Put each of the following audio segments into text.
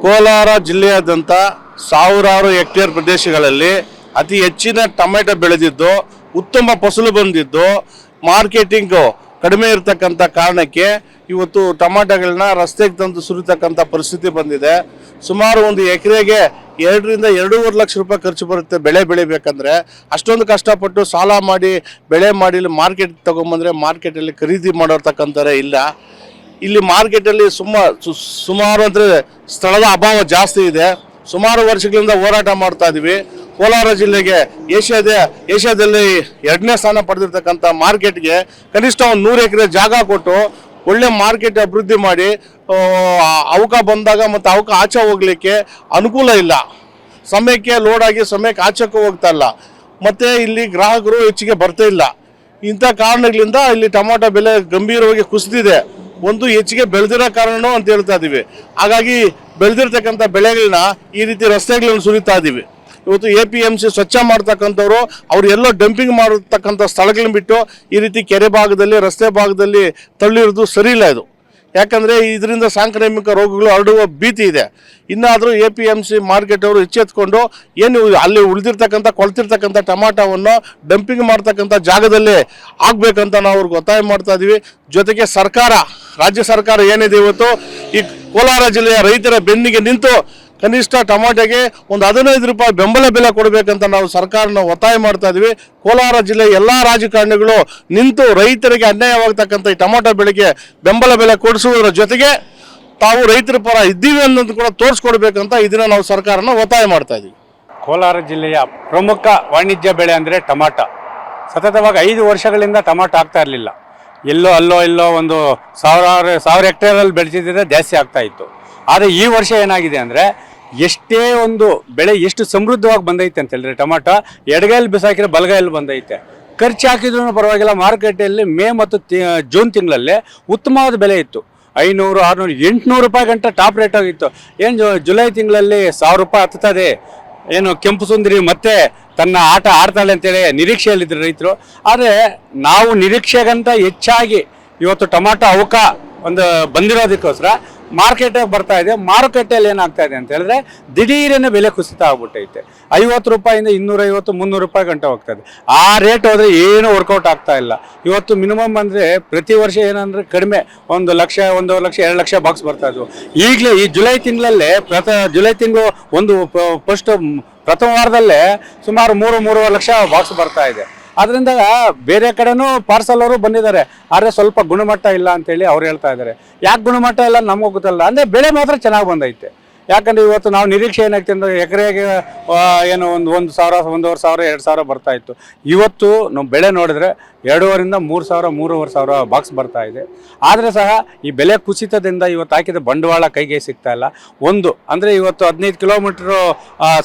ಕೋಲಾರ ಜಿಲ್ಲೆಯಾದ್ಯಂತ ಸಾವಿರಾರು ಹೆಕ್ಟೇರ್ ಪ್ರದೇಶಗಳಲ್ಲಿ ಅತಿ ಹೆಚ್ಚಿನ ಟೊಮೆಟೊ ಬೆಳೆದಿದ್ದು, ಉತ್ತಮ ಫಸಲು ಬಂದಿದ್ದು, ಮಾರ್ಕೆಟಿಂಗು ಕಡಿಮೆ ಇರತಕ್ಕಂಥ ಕಾರಣಕ್ಕೆ ಇವತ್ತು ಟೊಮೆಟೊಗಳನ್ನ ರಸ್ತೆಗೆ ತಂದು ಸುರಿತಕ್ಕಂಥ ಪರಿಸ್ಥಿತಿ ಬಂದಿದೆ. ಸುಮಾರು ಒಂದು ಎಕರೆಗೆ 2 ರಿಂದ 2.5 ಲಕ್ಷ ರೂಪಾಯಿ ಖರ್ಚು ಬರುತ್ತೆ ಬೆಳೆ ಬೆಳಿಬೇಕಂದ್ರೆ. ಅಷ್ಟೊಂದು ಕಷ್ಟಪಟ್ಟು ಸಾಲ ಮಾಡಿ ಬೆಳೆ ಮಾಡಿ ಮಾರ್ಕೆಟ್ ತೊಗೊಂಬಂದರೆ ಮಾರ್ಕೆಟಲ್ಲಿ ಖರೀದಿ ಮಾಡಿರ್ತಕ್ಕಂಥವರೇ ಇಲ್ಲ. ಇಲ್ಲಿ ಮಾರ್ಕೆಟಲ್ಲಿ ಸುಮಾರು ಅಂದರೆ ಸ್ಥಳದ ಅಭಾವ ಜಾಸ್ತಿ ಇದೆ. ಸುಮಾರು ವರ್ಷಗಳಿಂದ ಹೋರಾಟ ಮಾಡ್ತಾ ಇದ್ದೀವಿ. ಕೋಲಾರ ಜಿಲ್ಲೆಗೆ ಏಷ್ಯಾದಲ್ಲಿ 2ನೇ ಸ್ಥಾನ ಪಡೆದಿರ್ತಕ್ಕಂಥ ಮಾರ್ಕೆಟ್ಗೆ ಕನಿಷ್ಠ ಒಂದು 100 ಎಕರೆ ಜಾಗ ಕೊಟ್ಟು ಒಳ್ಳೆ ಮಾರ್ಕೆಟ್ ಅಭಿವೃದ್ಧಿ ಮಾಡಿ ಅವಕ ಬಂದಾಗ ಮತ್ತು ಅವಕ ಆಚೆ ಹೋಗ್ಲಿಕ್ಕೆ ಅನುಕೂಲ ಇಲ್ಲ. ಸಮಯಕ್ಕೆ ಲೋಡ್ ಆಗಿ ಸಮಯಕ್ಕೆ ಆಚೆಗೂ ಹೋಗ್ತಾ ಇಲ್ಲ, ಮತ್ತು ಇಲ್ಲಿ ಗ್ರಾಹಕರು ಹೆಚ್ಚಿಗೆ ಬರ್ತಾ ಇಲ್ಲ. ಇಂಥ ಕಾರಣಗಳಿಂದ ಇಲ್ಲಿ ಟೊಮಾಟೊ ಬೆಲೆ ಗಂಭೀರವಾಗಿ ಕುಸಿದಿದೆ. ಒಂದು ಹೆಚ್ಚಿಗೆ ಬೆಳೆದಿರೋ ಕಾರಣನೂ ಅಂತ ಹೇಳ್ತಾ ಇದ್ದೀವಿ. ಹಾಗಾಗಿ ಬೆಳೆದಿರ್ತಕ್ಕಂಥ ಬೆಳೆಗಳನ್ನ ಈ ರೀತಿ ರಸ್ತೆಗಳನ್ನು ಸುರಿತಾ ಇದ್ದೀವಿ. ಇವತ್ತು APMC ಸ್ವಚ್ಛ ಮಾಡ್ತಕ್ಕಂಥವ್ರು ಅವ್ರು ಎಲ್ಲೋ ಡಂಪಿಂಗ್ ಮಾಡತಕ್ಕಂಥ ಸ್ಥಳಗಳನ್ನ ಬಿಟ್ಟು ಈ ರೀತಿ ಕೆರೆ ಭಾಗದಲ್ಲಿ ರಸ್ತೆ ಭಾಗದಲ್ಲಿ ತಳ್ಳಿರೋದು ಸರಿ ಇಲ್ಲ. ಇದು ಯಾಕಂದರೆ ಇದರಿಂದ ಸಾಂಕ್ರಾಮಿಕ ರೋಗಗಳು ಹರಡುವ ಭೀತಿ ಇದೆ. ಇನ್ನಾದರೂ APMC ಮಾರ್ಕೆಟ್ ಅವರು ಎಚ್ಚೆತ್ಕೊಂಡು ಏನು ಅಲ್ಲಿ ಉಳಿದಿರ್ತಕ್ಕಂಥ ಕೊಳ್ತಿರ್ತಕ್ಕಂಥ ಟೊಮಾಟೋವನ್ನು ಡಂಪಿಂಗ್ ಮಾಡ್ತಕ್ಕಂಥ ಜಾಗದಲ್ಲೇ ಆಗಬೇಕಂತ ನಾವು ಅವ್ರಿಗೆ ಒತ್ತಾಯ ಮಾಡ್ತಾ ಇದ್ದೀವಿ. ಜೊತೆಗೆ ರಾಜ್ಯ ಸರ್ಕಾರ ಏನಿದೆ ಇವತ್ತು ಈ ಕೋಲಾರ ಜಿಲ್ಲೆಯ ರೈತರ ಬೆನ್ನಿಗೆ ನಿಂತು ಕನಿಷ್ಠ ಟೊಮಾಟೋಗೆ ಒಂದು 15 ರೂಪಾಯಿ ಬೆಂಬಲ ಬೆಲೆ ಕೊಡಬೇಕಂತ ನಾವು ಸರ್ಕಾರನ ಒತ್ತಾಯ ಮಾಡ್ತಾ ಇದ್ದೀವಿ. ಕೋಲಾರ ಜಿಲ್ಲೆಯ ಎಲ್ಲ ರಾಜಕಾರಣಿಗಳು ನಿಂತು ರೈತರಿಗೆ ಅನ್ಯಾಯವಾಗತಕ್ಕಂಥ ಈ ಟೊಮಾಟೊ ಬೆಳೆಗೆ ಬೆಂಬಲ ಬೆಲೆ ಕೊಡಿಸುವುದರ ಜೊತೆಗೆ ತಾವು ರೈತರ ಪರ ಇದ್ದೀವಿ ಅನ್ನೋದು ಕೂಡ ತೋರಿಸ್ಕೊಡ್ಬೇಕಂತ ಇದನ್ನ ನಾವು ಸರ್ಕಾರನ ಒತ್ತಾಯ ಮಾಡ್ತಾ ಇದ್ದೀವಿ. ಕೋಲಾರ ಜಿಲ್ಲೆಯ ಪ್ರಮುಖ ವಾಣಿಜ್ಯ ಬೆಳೆ ಅಂದರೆ ಟೊಮಾಟೊ. ಸತತವಾಗಿ 5 ವರ್ಷಗಳಿಂದ ಟೊಮಾಟೊ ಆಗ್ತಾ ಇರಲಿಲ್ಲ. ಎಲ್ಲೋ ಒಂದು 1000 ಹೆಕ್ಟೇರಲ್ಲಿ ಬೆಳೆಸಿದ್ರೆ ಜಾಸ್ತಿ ಆಗ್ತಾ ಇತ್ತು. ಆದರೆ ಈ ವರ್ಷ ಏನಾಗಿದೆ ಅಂದರೆ ಎಷ್ಟೇ ಒಂದು ಬೆಳೆ ಎಷ್ಟು ಸಮೃದ್ಧವಾಗಿ ಬಂದೈತೆ ಅಂತ ಹೇಳಿದ್ರೆ ಟೊಮಾಟೊ ಎಡಗೈಯಲ್ಲಿ ಬಿಸಾಕಿದ್ರೆ ಬಲಗೈಯಲ್ಲಿ ಬಂದೈತೆ. ಖರ್ಚು ಹಾಕಿದ್ರೂ ಪರವಾಗಿಲ್ಲ. ಮಾರುಕಟ್ಟೆಯಲ್ಲಿ ಮೇ ಮತ್ತು ಜೂನ್ ತಿಂಗಳಲ್ಲಿ ಉತ್ತಮವಾದ ಬೆಲೆ ಇತ್ತು. 500, 600, 800 ರೂಪಾಯಿ ಗಂಟ ಟಾಪ್ ರೇಟ್ ಆಗಿತ್ತು. ಏನು ಜುಲೈ ತಿಂಗಳಲ್ಲಿ 1000 ರೂಪಾಯಿ ಹತ್ತುತ್ತದೆ. ಏನು ಕೆಂಪು ಸುಂದರಿ ಮತ್ತೆ ತನ್ನ ಆಟ ಆಡ್ತಾಳೆ ಅಂತೇಳಿ ನಿರೀಕ್ಷೆಯಲ್ಲಿದ್ದರು ರೈತರು. ಆದರೆ ನಾವು ನಿರೀಕ್ಷೆಗಂತ ಹೆಚ್ಚಾಗಿ ಇವತ್ತು ಟೊಮಾಟೊ ಅವಕ ಒಂದು ಬಂದಿರೋದಕ್ಕೋಸ್ಕರ ಮಾರ್ಕೆಟಿಗೆ ಬರ್ತಾ ಇದೆ. ಮಾರುಕಟ್ಟೆಯಲ್ಲಿ ಏನಾಗ್ತಾ ಇದೆ ಅಂತ ಹೇಳಿದ್ರೆ ದಿಢೀರನೇ ಬೆಲೆ ಕುಸಿತ ಆಗ್ಬಿಟ್ಟೈತೆ. 50 ರೂಪಾಯಿಂದ 250, 300 ರೂಪಾಯಿ ಗಂಟೆ ಹೋಗ್ತಾ ಇದೆ. ಆ ರೇಟ್ ಹೋದರೆ ಏನೂ ವರ್ಕೌಟ್ ಆಗ್ತಾ ಇಲ್ಲ. ಇವತ್ತು ಮಿನಿಮಮ್ ಅಂದರೆ ಪ್ರತಿ ವರ್ಷ ಏನಂದರೆ ಕಡಿಮೆ 1 ಲಕ್ಷ, 1.5 ಲಕ್ಷ, 2 ಲಕ್ಷ ಬಾಕ್ಸ್ ಬರ್ತಾ ಇದ್ವು. ಈಗಲೇ ಈ ಜುಲೈ ತಿಂಗಳಲ್ಲೇ ಜುಲೈ ತಿಂಗಳು ಪ್ರಥಮ ವಾರದಲ್ಲೇ ಸುಮಾರು 3-3.5 ಲಕ್ಷ ಬಾಕ್ಸ್ ಬರ್ತಾ ಇದೆ. ಅದರಿಂದ ಬೇರೆ ಕಡೆನೂ ಪಾರ್ಸಲ್ ಅವರು ಬಂದಿದ್ದಾರೆ. ಆದರೆ ಸ್ವಲ್ಪ ಗುಣಮಟ್ಟ ಇಲ್ಲ ಅಂತೇಳಿ ಅವ್ರು ಹೇಳ್ತಾ ಇದ್ದಾರೆ. ಯಾಕೆ ಗುಣಮಟ್ಟ ಇಲ್ಲ ನಮಗೂ ಗೊತ್ತಲ್ಲ. ಅಂದರೆ ಬೆಳೆ ಮಾತ್ರ ಚೆನ್ನಾಗಿ ಬಂದೈತೆ. ಯಾಕಂದರೆ ಇವತ್ತು ನಾವು ನಿರೀಕ್ಷೆ ಏನಾಗ್ತದೆ ಅಂದರೆ ಎಕರೆಗೆ ಏನು 1,000, 1,500, 2,000 ಬರ್ತಾ ಇತ್ತು. ಇವತ್ತು ನಾವು ಬೆಳೆ ನೋಡಿದ್ರೆ 2,500, 3,000, 3,500 ಬಾಕ್ಸ್ ಬರ್ತಾ ಇದೆ. ಆದರೆ ಸಹ ಈ ಬೆಲೆ ಕುಸಿತದಿಂದ ಇವತ್ತು ಹಾಕಿದ ಬಂಡವಾಳ ಕೈಗೆ ಸಿಗ್ತಾ ಇಲ್ಲ. ಅಂದರೆ ಇವತ್ತು 15 ಕಿಲೋಮೀಟ್ರು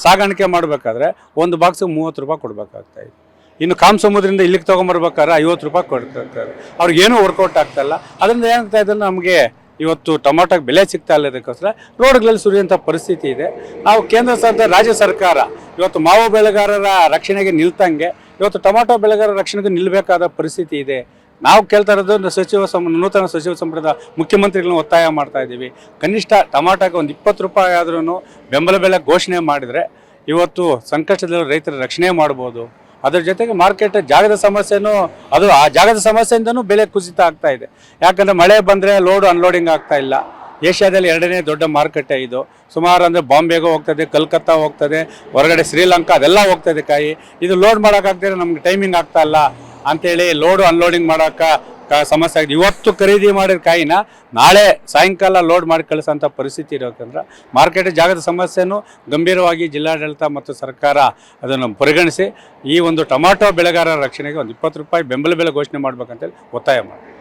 ಸಾಗಾಣಿಕೆ ಮಾಡಬೇಕಾದ್ರೆ ಒಂದು ಬಾಕ್ಸಿಗೆ 30 ರೂಪಾಯಿ ಕೊಡಬೇಕಾಗ್ತಾ ಇದೆ. ಇನ್ನು ಕಾಮಸಮುದ್ರದಿಂದ ಇಲ್ಲಿಗೆ ತೊಗೊಂಬರ್ಬೇಕಾದ್ರೆ 50 ರೂಪಾಯಿ ಕೊಡ್ತಾರೆ. ಅವ್ರಿಗೇನೂ ವರ್ಕೌಟ್ ಆಗ್ತಾಯಿಲ್ಲ. ಅದರಿಂದ ಏನಾಗ್ತಾ ಇದೆ ನಮಗೆ ಇವತ್ತು ಟೊಮಾಟೋಗೆ ಬೆಲೆ ಸಿಗ್ತಾ ಇಲ್ಲದಕ್ಕೋಸ್ಕರ ರೋಡ್ಗಳಲ್ಲಿ ಸುರಿಯುವಂಥ ಪರಿಸ್ಥಿತಿ ಇದೆ. ನಾವು ಕೇಂದ್ರ ಸರ್ಕಾರ, ರಾಜ್ಯ ಸರ್ಕಾರ ಇವತ್ತು ಮಾವು ಬೆಳೆಗಾರರ ರಕ್ಷಣೆಗೆ ನಿಲ್ತಂಗೆ ಇವತ್ತು ಟೊಮಾಟೊ ಬೆಳೆಗಾರರ ರಕ್ಷಣೆಗೆ ನಿಲ್ಲಬೇಕಾದ ಪರಿಸ್ಥಿತಿ ಇದೆ. ನಾವು ಕೇಳ್ತಾ ಇರೋದು ನೂತನ ಸಚಿವ ಸಂಪುಟದ ಮುಖ್ಯಮಂತ್ರಿಗಳನ್ನ ಒತ್ತಾಯ ಮಾಡ್ತಾ ಇದ್ದೀವಿ. ಕನಿಷ್ಠ ಟೊಮಾಟೋಗೆ ಒಂದು 20 ರೂಪಾಯಿ ಆದ್ರೂ ಬೆಂಬಲ ಬೆಲೆ ಘೋಷಣೆ ಮಾಡಿದರೆ ಇವತ್ತು ಸಂಕಷ್ಟದಲ್ಲಿ ರೈತರ ರಕ್ಷಣೆ ಮಾಡ್ಬೋದು. ಅದರ ಜೊತೆಗೆ ಮಾರ್ಕೆಟ್ ಜಾಗದ ಸಮಸ್ಯೆನೂ ಆ ಜಾಗದ ಸಮಸ್ಯೆಯಿಂದನೂ ಬೆಲೆ ಕುಸಿತ ಆಗ್ತಾ ಇದೆ. ಯಾಕಂದರೆ ಮಳೆ ಬಂದರೆ ಲೋಡು ಅನ್ಲೋಡಿಂಗ್ ಆಗ್ತಾ ಇಲ್ಲ. ಏಷ್ಯಾದಲ್ಲಿ 2ನೇ ದೊಡ್ಡ ಮಾರುಕಟ್ಟೆ ಇದು. ಸುಮಾರು ಅಂದರೆ ಬಾಂಬೆಗೂ ಹೋಗ್ತದೆ, ಕಲ್ಕತ್ತಾ ಹೋಗ್ತದೆ, ಹೊರಗಡೆ ಶ್ರೀಲಂಕಾ ಅದೆಲ್ಲ ಹೋಗ್ತದೆ ಕಾಯಿ. ಇದು ಲೋಡ್ ಮಾಡೋಕ್ಕಾಗ್ತಿದ್ರೆ ನಮ್ಗೆ ಟೈಮಿಂಗ್ ಆಗ್ತಾ ಇಲ್ಲ ಅಂಥೇಳಿ ಲೋಡು ಅನ್ಲೋಡಿಂಗ್ ಮಾಡೋಕ್ಕೆ ಸಮಸ್ಯೆ ಆಗಿದೆ. ಇವತ್ತು ಖರೀದಿ ಮಾಡಿದ ಕಾಯಿನ ನಾಳೆ ಸಾಯಂಕಾಲ ಲೋಡ್ ಮಾಡಿ ಕಳಿಸೋಂಥ ಪರಿಸ್ಥಿತಿ ಇರೋಕಂದ್ರೆ ಮಾರ್ಕೆಟ್ ಜಾಗದ ಸಮಸ್ಯೆನೂ ಗಂಭೀರವಾಗಿ ಜಿಲ್ಲಾಡಳಿತ ಮತ್ತು ಸರ್ಕಾರ ಅದನ್ನು ಪರಿಗಣಿಸಿ ಈ ಒಂದು ಟೊಮಾಟೊ ಬೆಳೆಗಾರರ ರಕ್ಷಣೆಗೆ ಒಂದು 20 ರೂಪಾಯಿ ಬೆಂಬಲ ಬೆಲೆ ಘೋಷಣೆ ಮಾಡಬೇಕಂತೇಳಿ ಒತ್ತಾಯ ಮಾಡಿ.